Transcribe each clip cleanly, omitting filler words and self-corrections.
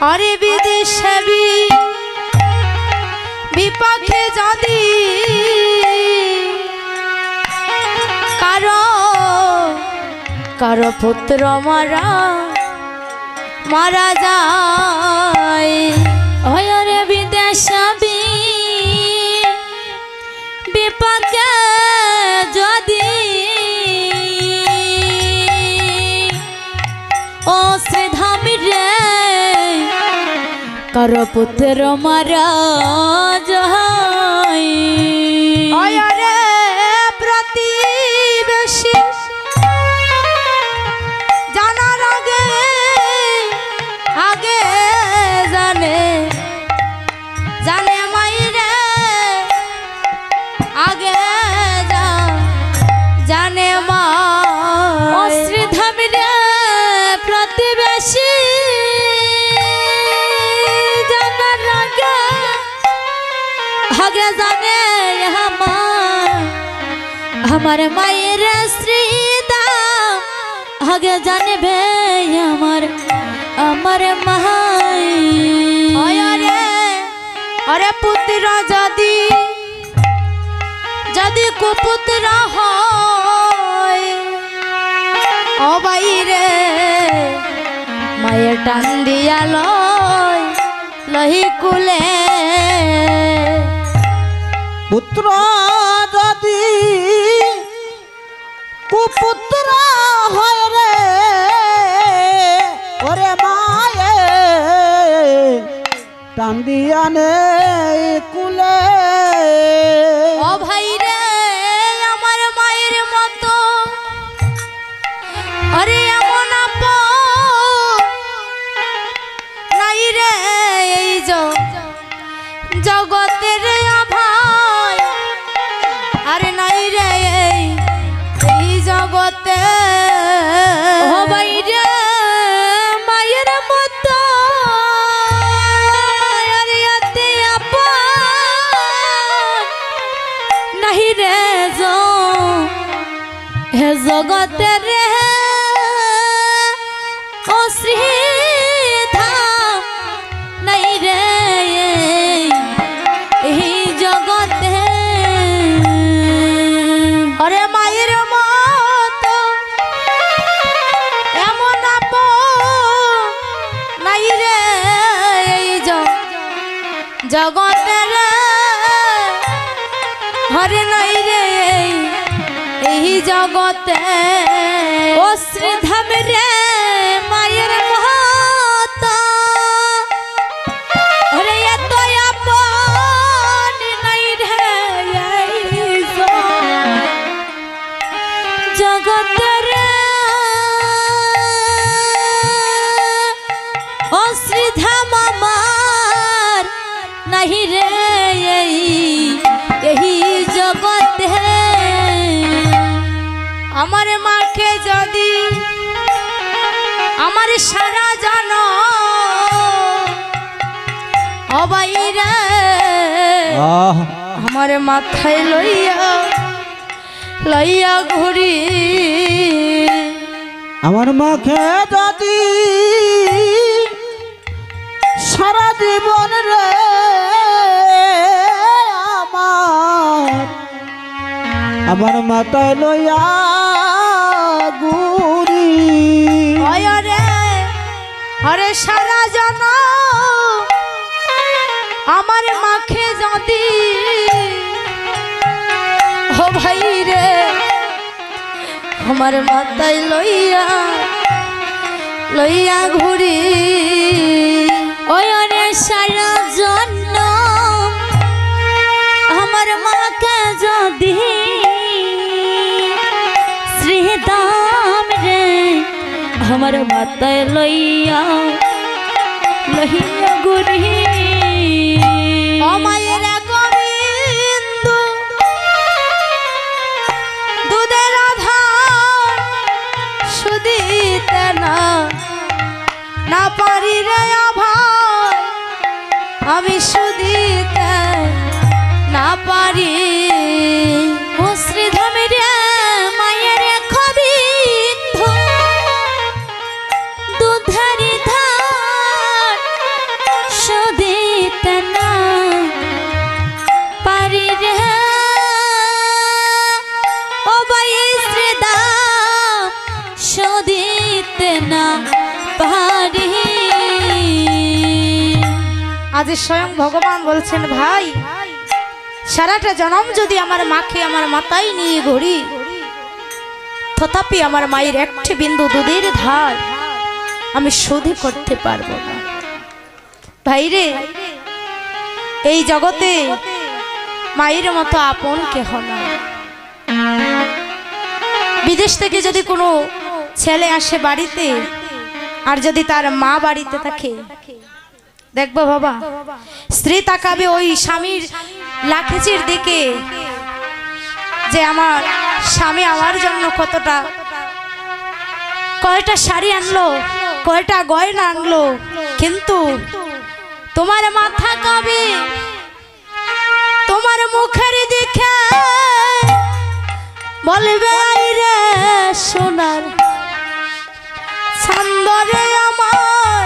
अरे विदेशे विपक्षे जदि कारो पुत्र मारा जाए अरे विदेशे विपक्षे जदि ओ श्रीधाम रे कारो पुत्र मारा जाए अरे प्रतिवेशी जानार आगे आगे जाने मायरे आगे जाने माँ श्रीधाम रे प्रतिवेशी आगे जाने हमारे मायर श्रीदाम आगे जाने भे हमारे माई अरे पुत्र जदि कुपुत्र होय ओ भाई रे मायर टान दिया लही कुले पुत्र जदि कुपुत्र হয় রে ওরে মায়ে টান দিয়া নে কুলে ও ভাই রে আমার মায়ের মতো আরে এমন আপন নাই রে এই জগতের আভাই আরে নাই রে এই জগতে ও ভাই রে মায়ের মতো আরে এতে আপন নাই রে হে জগতে রে ও শ্রীধাম নাই রে এই জগতে अरे मायर मतो एमन आपन नाई रे जगते रे हरे नाई रे एही जगते ओ श्रीधाम रे मायर महतो अरे ये तो आपन नाई रे जगत रे ओ श्रीधाम अमार नहीं रे यही जगत है हमारे माँ के जदि हमारे सारा जानो ओ भाई रे हमारे माथे लइया घुरी আমার মাকে যদি সারা জীবন রে আমার মাথায় লইয়া ঘুরি अरे सारा जानो আমার মাকে যদি ओ भाई रे हमारे माताई लइया घुरी ओरे सारा जन्म हमार माँ के जदि श्रीधाम रे हमार माताई लइया घुरी ओ मायर गोविंद दूधेर आधार सुदिते ना पारी रे भाई আমি সুদিতে না পারি ও শ্রীধামে রে মায়ের খবিন্ধ দুধারি ধার আজ স্বয়ং ভগবান বলছেন, ভাই সারাটা জনম যদি আমার মাকে আমার মাথায় নিয়ে ঘুরি, তথাপি আমার মায়ের একটি বিন্দু দুধের ধার আমি শোধ করতে পারবো না। ভাইরে, এই জগতে মায়ের মতো আপন কেহ নাই। বিদেশ থেকে যদি কোনো ছেলে আসে বাড়িতে, আর যদি তার মা বাড়িতে থাকে, দেখবো বাবা, স্ত্রী তাকাবে ওই স্বামীর লাখেচির দিকে, যে আমার স্বামী আমার জন্য কতটা, কয়টা শাড়ি আনলো, কয়টা গয়না আনলো, কিন্তু তোমার মাথা কাবে তোমার মুখের দিকে বলবে, আইরে সোনার চান্দরে আমার,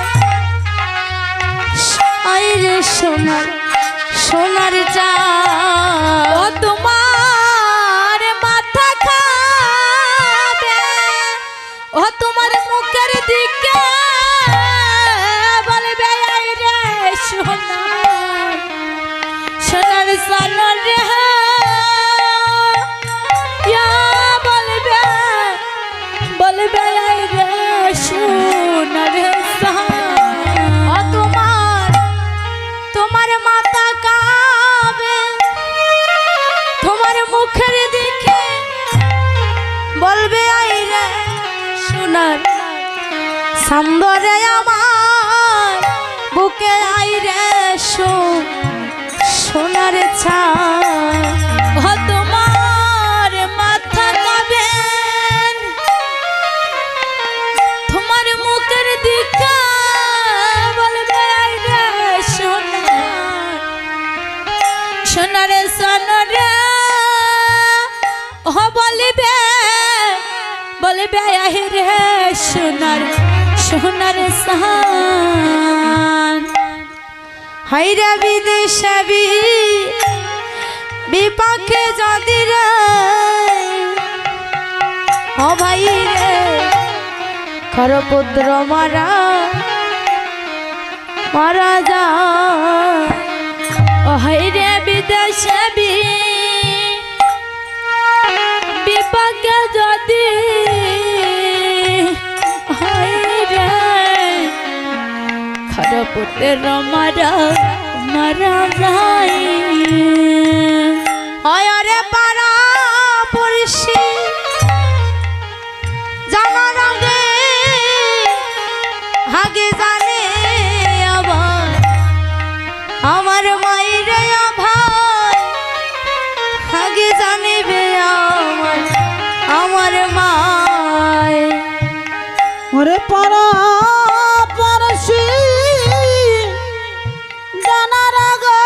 আইরে সোনার সোনার চাঁদ, ও তোমার মাথা খাবে, ও তোমার মুখের দিকে বলবে, আইরে সোনার সোনার চাঁদ রে, বলবে আইরে সোনার চাঁদ, তোমার মাথা কাবে তোমার মুখের দিকে বলবে, আইরে সোনার চাঁদরে আমার বুকে, আইরে সোনার চাঁদ, ও তোমার মাথা কাবে তোমার মুখের দিকে বলবে, আইরে সোনার সোনার সোনারে, ও বলবে বলবে আইরে সোনার সোনার চাঁদ। হাইরা বিদেশে বিপাকে যদি রে, ও ভাই রে খরপুত্র মারা মারা যায়, ও হাইরে বিদেশে বিপাকে যদি হাইরে খরপুত্র মারা মারা যায়, হয় রে পারা পড়শি জানার আগে আগে জানে আবার আমার মায়ের ভাই, আগে জানিবে আমার মায়, ওরে পারা পড়শি জানার আগে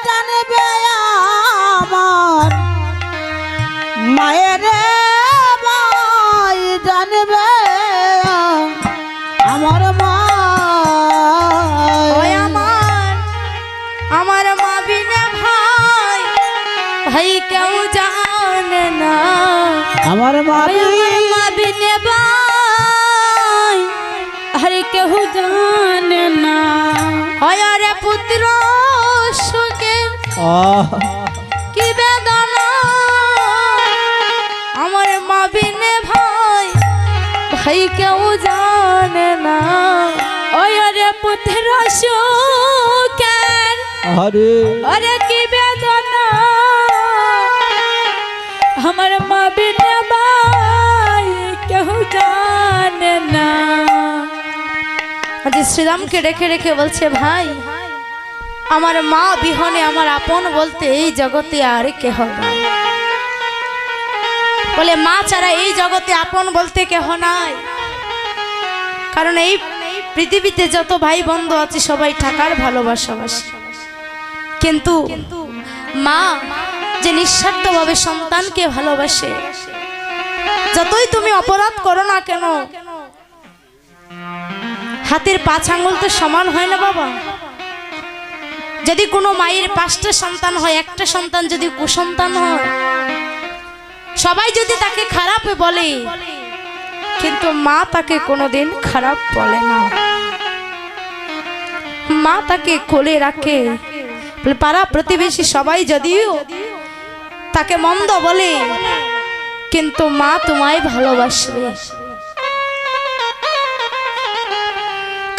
জানবে আমার মায়ের ভাই, জানবে আমার মা, ওই আমার মা বিনে ভাই, ভাই কেউ জানে না, আমার মা বিনে ভাই আরে কেউ জানে না, হয় রে পুত্র সুখে কি বেদনা, আমার মা বিনে ভাই ভাই কেউ জানে না, ওই রে পুত্র সুখে আরে কি বেদনা, আমার মা বিনে ভাই কেউ জানে না। আজ শ্রীরামকে রেখে রেখে বলছে, ভাই আমার মা বিহনে আমার আপন বলতে এই জগতে আর কেহ নাই, বলে মা ছাড়া এই জগতে আপন বলতে কেহ নাই, কারণ এই পৃথিবীতে যত ভাই বন্ধু আছে সবাই টাকার ভালোবাসাবাসী, কিন্তু মা যে নিঃস্বার্থভাবে সন্তানকে ভালোবাসে, যতই তুমি অপরাধ করো না কেন হাতের 5 আঙ্গুল তো সমান হয় না বাবা। যদি কোনো মায়ের 5টা সন্তান হয়, একটা সন্তান যদি কুসন্তান হয়, সবাই যদি তাকে খারাপ বলে, কিন্তু মা তাকে কোনোদিন খারাপ বলে না। মা তাকে কোলে রাখে। বলে পাড়া প্রতিবেশী সবাই যদিও তাকে মন্দ বলে, কিন্তু মা তোমায় ভালোবাসবে,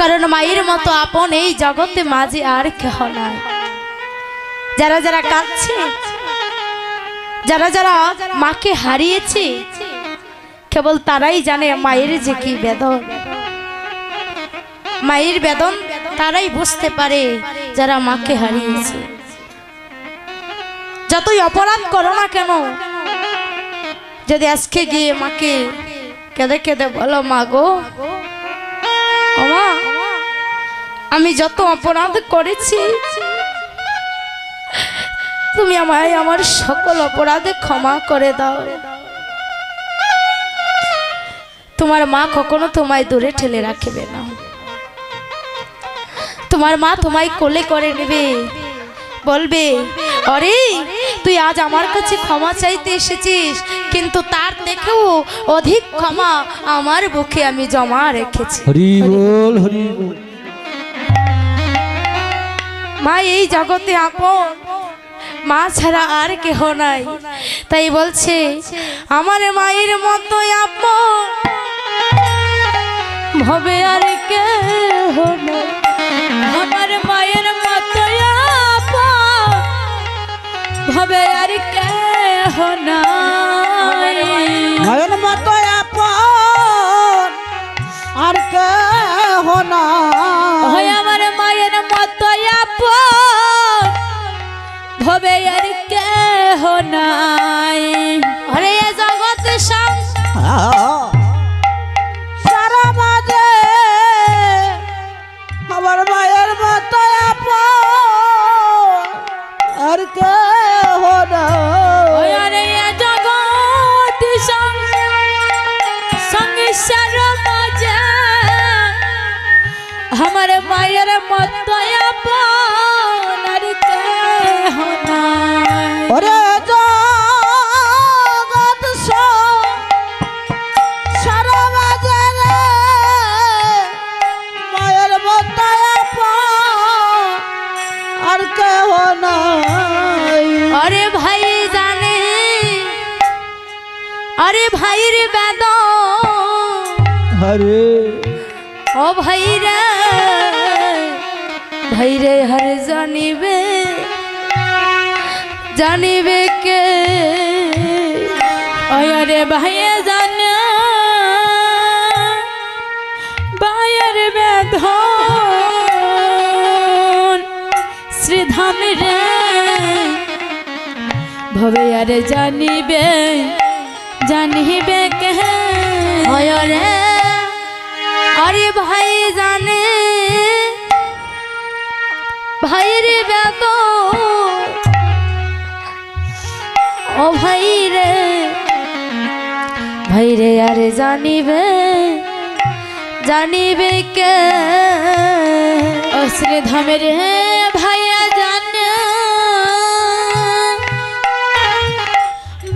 কারণ মায়ের মতো আপন এই জগতে মাঝে আর কেহ নাই। যারা যারা কাঁদছে, যারা যারা মাকে হারিয়েছে, কেবল তারাই জানে মায়ের যে কি বেদন। মায়ের বেদন তারাই বুঝতে পারে যারা মাকে হারিয়েছে। যতই অপরাধ করো না কেন, যদি আজকে গিয়ে মাকে কেঁদে কেঁদে বলো, মা গো, ও মা, আমি যত অপরাধ করেছি তুমি আমায় আমার সকল অপরাধে ক্ষমা করে দাও। তোমার মা কখনো তোমায় দূরে ঠেলে রাখবে না। তোমার মা তোমায় কোলে করে নেবে, বলবে, আরে তুই আজ আমার কাছে ক্ষমা চাইতে এসেছিস, কিন্তু তার থেকেও অধিক ক্ষমা আমার বুকে আমি জমা রেখেছি। হরি বল, হরি বল। মা এই জগতে আপন, মা ছাড়া আর কেহ নাই। তাই বলছে, আমার মায়ের মতো আপন ভবে আর কেহ নাই। আমার মায়ের মতো আপন ভবে আর কেহ নাই। মায়ের মতো আপন আর কেহ নাই। আমার মায়ের মতো আপন ভবে আর কেহ নাই। আরে এ জগৎ সারা মাঝে আমার মায়ের মতো আপন আর কেহ নাই। আরে এ জগৎ সংসার মাঝে আমার মায়ের মতো আপন আর কেহ নাই। ওরে জগৎ সারা মাঝে মায়ের মতো আপন আর কেহ নাই। আরে ভাই জানে, আরে ভাইয়ের বেদন, হরে ও ভাই রে, ভাই রে হর জানিবে, জানিবে কে? আরে ভাইয়ে জানে ভাইয়ের বেদন, শ্রীধাম রে ভবে আরে জানিবে, জানিবে কে? রে আরে ভাই জানে ভাইয়ের বেদন, ও ভাই রে, ভাই রে আরে জানিবে, জানিবে কে? ও শ্রীধামের ভাইয়া জানে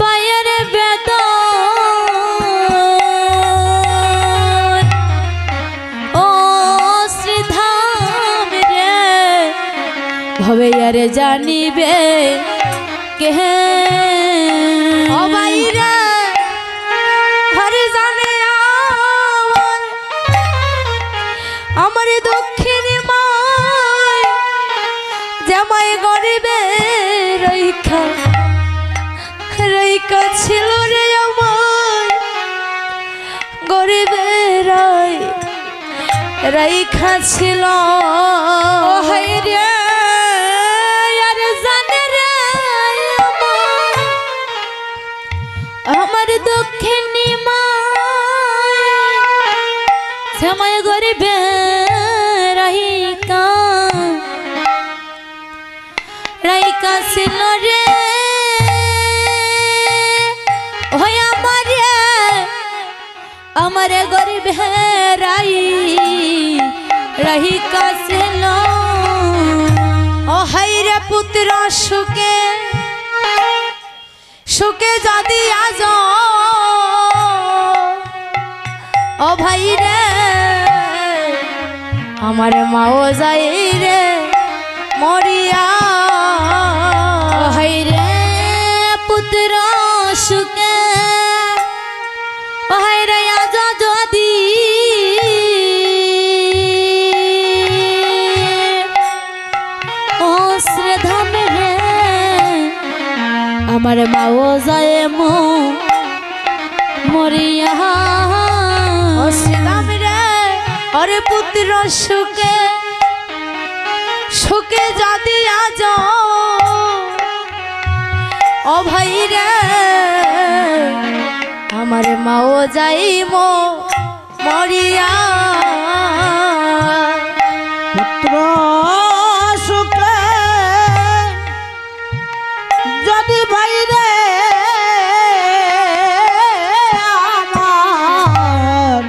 ভাইয়ের বেদন, ও শ্রীধাম রে ভবে আরে জানিবে কে? ও ভাই রে হরে জানে আমার দক্ষিণ মায় জামাই গরিবে রইখা রইকা ছিল রে, আমার গরিবে রইখা ছিল। ও হাই রে আর জানে রে আমার দক্ষিণ মায় জামাই গরিবে রইকা রইকা ছিল রে। ওই আমার গরিব রাই রহি কাছিল। ও হাই রে পুত্র সুখে সুখে যদি আজ, ও ভাই রে আমার মাও যাই রে মরিয়া হাই রে পুত্র সুখে হাই রে আজ যদি ও শ্রীধাম রে আমার মাও যায় মরিয়া ও শ্রীধাম রে অরে পুত্র সুখে সুখে যদি আজ ও ভাই রে আমার মাও যাই মরিয়া পুত্র সুখে যদি বাইরে আমার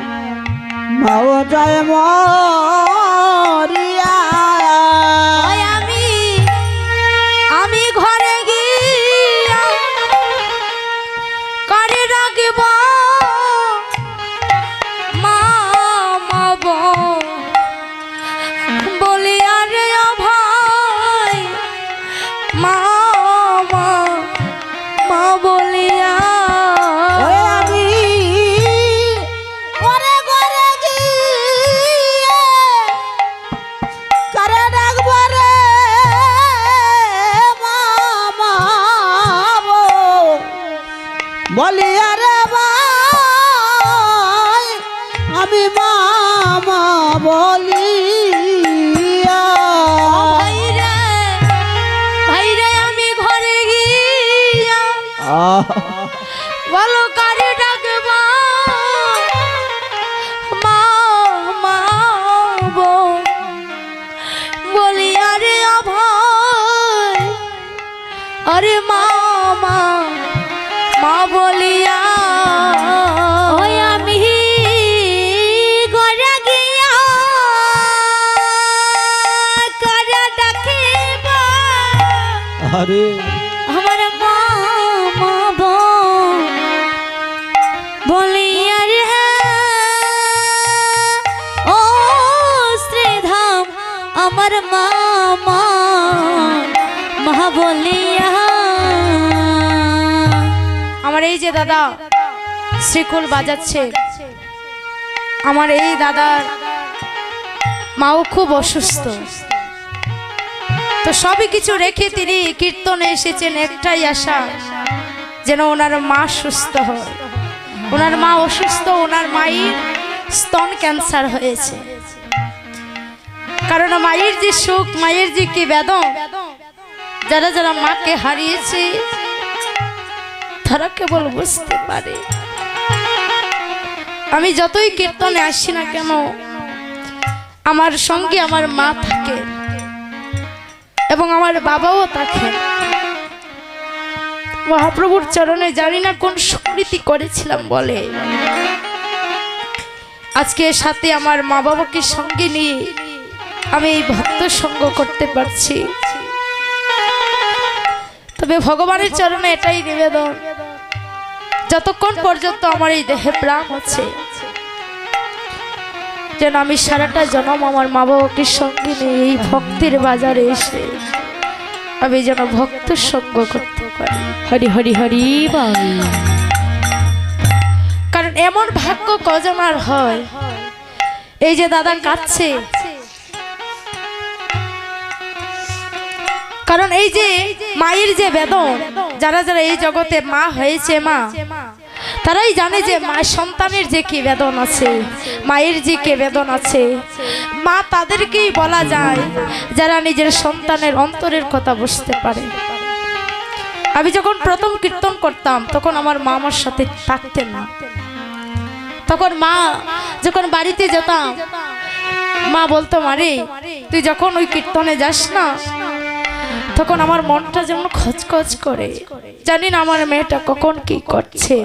মাও যায় মরিয়া ওই আমি ঘরে গিয়া করে রাখব মা বলি আরে ভাই মা বলিয়া ওই আমি ঘরে ঘরে গিয়ে করে রাখব রে মামা বলি আরে ভাই আমি মামা বলিয়া ভাই রে আমি ঘরে গিয়া বলো কারে ডাকব মা বলি আরে অভয় আরে মা বলিয়া ওই আমি ঘরে গিয়া কারে ডাকিব আরে আমার মা বলিয়া রে ও শ্রীধাম আমার মা বলিয়া আমার এই যে দাদা শ্রীকুল বাজাচ্ছে আমার এই দাদার মাও খুব অসুস্থ তো সবই কিছু রেখে তিনি কীর্তনে এসেছেন একটাই আশা যেন ওনার মা সুস্থ হয় ওনার মা অসুস্থ ওনার মায়ের স্তন ক্যান্সার হয়েছে কারণ মায়ের যে সুখ মায়ের যে কি বেদন যারা যারা মাকে হারিয়েছে তারা কেবল বুঝতে পারে আমি যতই কীর্তনে আসি না কেন আমার সঙ্গে আমার মা থাকে এবং আমার বাবাও থাকে মহাপ্রভুর চরণে জানি না কোন স্বীকৃতি করেছিলাম বলে আজকে সাথে আমার মা বাবাকে সঙ্গে নিয়ে আমি এই ভক্ত সঙ্গ করতে পারছি তবে ভগবানের চরণে এটাই নিবেদন যতক্ষণ পর্যন্ত আমার এই দেহে প্রাণ আছে যেন আমি সারাটা জন্ম আমার মা বাবাকে সঙ্গে নিয়ে এই ভক্তির বাজারে এসে আমি যেন ভক্ত সঙ্গ করতে পারি হরি হরি হরি বল কারণ এমন ভাগ্য কজন আর হয় এই যে দাদা কাঁদছে কারণ এই যে মায়ের যে বেদন যারা যারা এই জগতে মা হয়েছে মা তারাই জানে যে মা সন্তানের যে কি বেদন আছে মায়ের যে কি বেদন আছে মা তাদেরকেই বলা যায় যারা নিজের সন্তানের অন্তরের কথা বুঝতে পারে আমি যখন প্রথম কীর্তন করতাম তখন আমার মা আমার সাথে থাকতেন না তখন মা যখন বাড়িতে যেতাম মা বলতো মারে তুই যখন ওই কীর্তনে যাস না তখন আমার মনটা যেমন খচখচ করে জানি না আমার মেয়েটা কখন কি করছে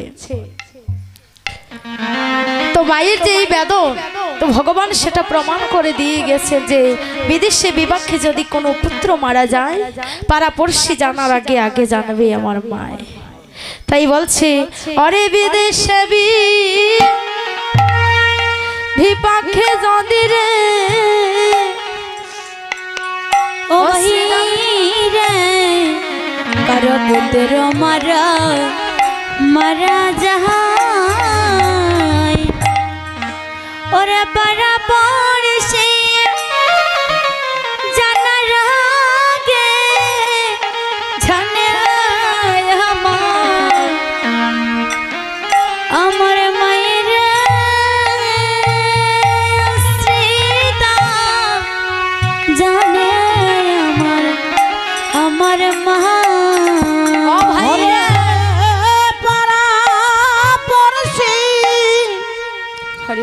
তো মায়ের যে এই বেদন তো ভগবান সেটা প্রমাণ করে দিয়ে গেছে যে বিদেশে বিবাহে যদি কোনো পুত্র মারা যায় পাড়াপড়শি জানার আগে আগে জানবে আমার মায় তাই বলছে অরে বিদেশে বিপাকে যদি রে ওদের মারা মারা যাহাই ওরে পারা পড়ছে জানার আগে জানে আমার মায়ের শ্রীতা জানে আমার মা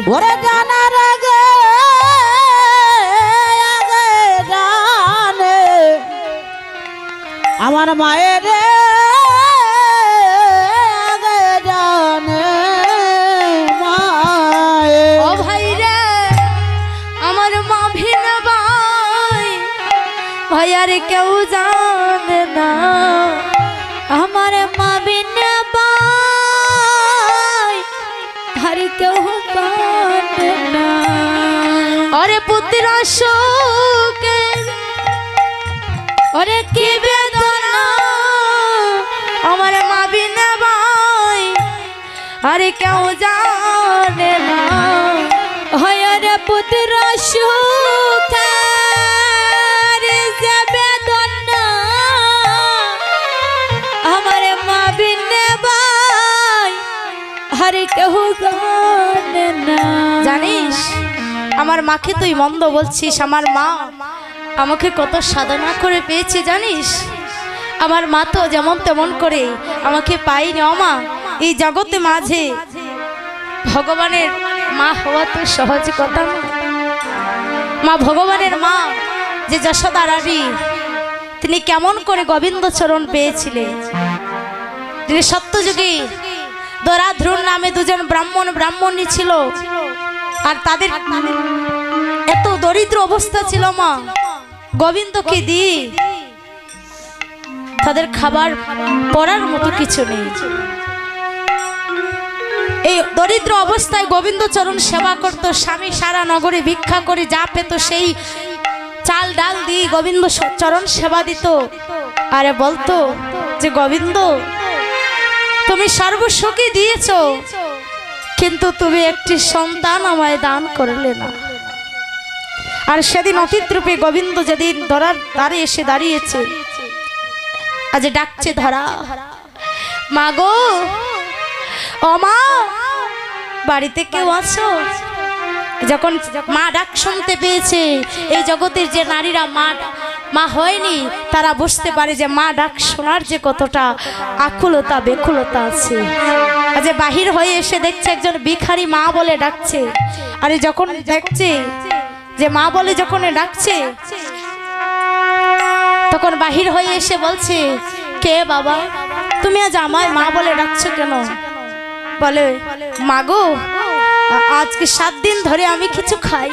ওরে জানার আগে আগে জানে আমার মায়ের আগে জানে মায়ে ও ভাই রে আমার মা ভিন ভাই ভাই আর কেউ জানে না আমার মা ভিন ভাই আর কেউ জানে না আরে পুত্র শোকে ওরে কি বেদনা আমার মা ভিন ভাই আরে কেউ জানে না হয় রে পুত্র সুখে রে যে বেদনা আমার মা বিনে ভাই আরে কেউ জানে না জানিস আমার মাকে তুই মন্দ বলছিস আমার মা আমাকে কত সাধনা করে পেয়েছে জানিস আমার মা তো যেমন তেমন করে আমাকে পাইনি মা এই জগতে মাঝে ভগবানের মা হওয়া তো সহজ কথা না মা ভগবানের মা যে যশোদা রানী তিনি কেমন করে গোবিন্দ চরণ পেয়েছিলেন তিনি সত্যযুগে দরাধ্রুর নামে দুজন ব্রাহ্মণী ছিল আর তাদের এত দরিদ্র অবস্থা ছিল মা গোবিন্দকে দিয়ে তাদের খাবার পড়ার মতো কিছু নেই এই দরিদ্র অবস্থায় গোবিন্দ চরণ সেবা করত স্বামী সারা নগরে ভিক্ষা করে যা পেত সেই চাল ডাল দিয়ে গোবিন্দ চরণ সেবা দিত আরে বলতো যে গোবিন্দ তুমি সর্বসুখী দিয়েছো কিন্তু তুমি একটি সন্তান আমায় দান করলে না আর সেদিন অতীত রূপে গোবিন্দ যেদিন ধরার দ্বারে এসে দাঁড়িয়েছে আজ ডাকছে ধরা মা গো ও মা বাড়িতে কেউ আছো যখন মা ডাক শুনতে পেয়েছে এই জগতের যে নারীরা মা হয়নি তারা বুঝতে পারে যে মা ডাক শোনার যে কতটা আকুলতা বেকুলতা আছে আজ বাহির হয়ে এসে দেখছে একজন ভিখারি মা বলে ডাকছে আরে যখন দেখছে যে মা বলে যখন ডাকছে তখন বাহির হয়ে এসে বলছে কে বাবা তুমি আজ আমায় মা বলে ডাকছো কেন বলে মা গো আজকে 7 দিন ধরে আমি কিছু খাই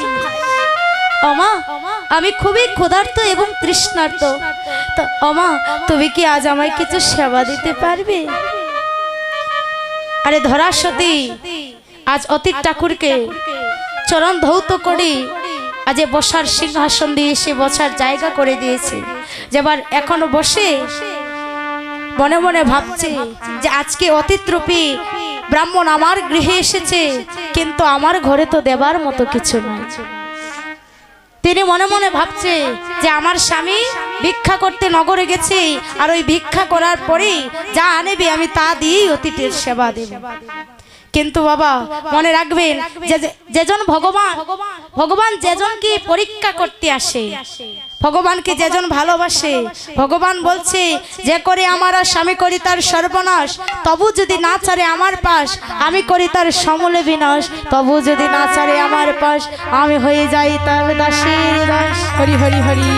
ওমা আমি খুবই ক্ষুধার্ত এবং তৃষ্ণার্ত তো ওমা তুমি কি আজ আমায় কিছু সেবা দিতে পারবে আরে ধরা সতী আজ অতীত ঠাকুরকে চরণ ধৌত করে আজ বসার সিংহাসন দিয়ে সে বসার জায়গা করে দিয়েছে যেবার এখনো বসে মনে মনে ভাবছে যে আজকে অতীত রূপী ব্রাহ্মণ আমার গৃহে এসেছে কিন্তু আমার ঘরে তো দেবার মতো কিছু নাই তিনি মনে মনে ভাবছে যে আমার স্বামী ভিক্ষা করতে নগরে গেছে আর ওই ভিক্ষা করার পরে যা আনেবে আমি তা দিয়েই অতীতের সেবা দেব কিন্তু বাবা মনে রাখবেন যে যেজন ভগবান যেজনকে পরীক্ষা করতে আসে ভগবানকে যেজন ভালোবাসে ভগবান বলছে যে করে আমার স্বামী করি তার সর্বনাশ তবু যদি না ছাড়ে আমার পাশ আমি করি তার সমূলে বিনাশ তবু যদি না ছাড়ে আমার পাশ আমি হয়ে যাই তার দাসীর দাস হরি হরি হরি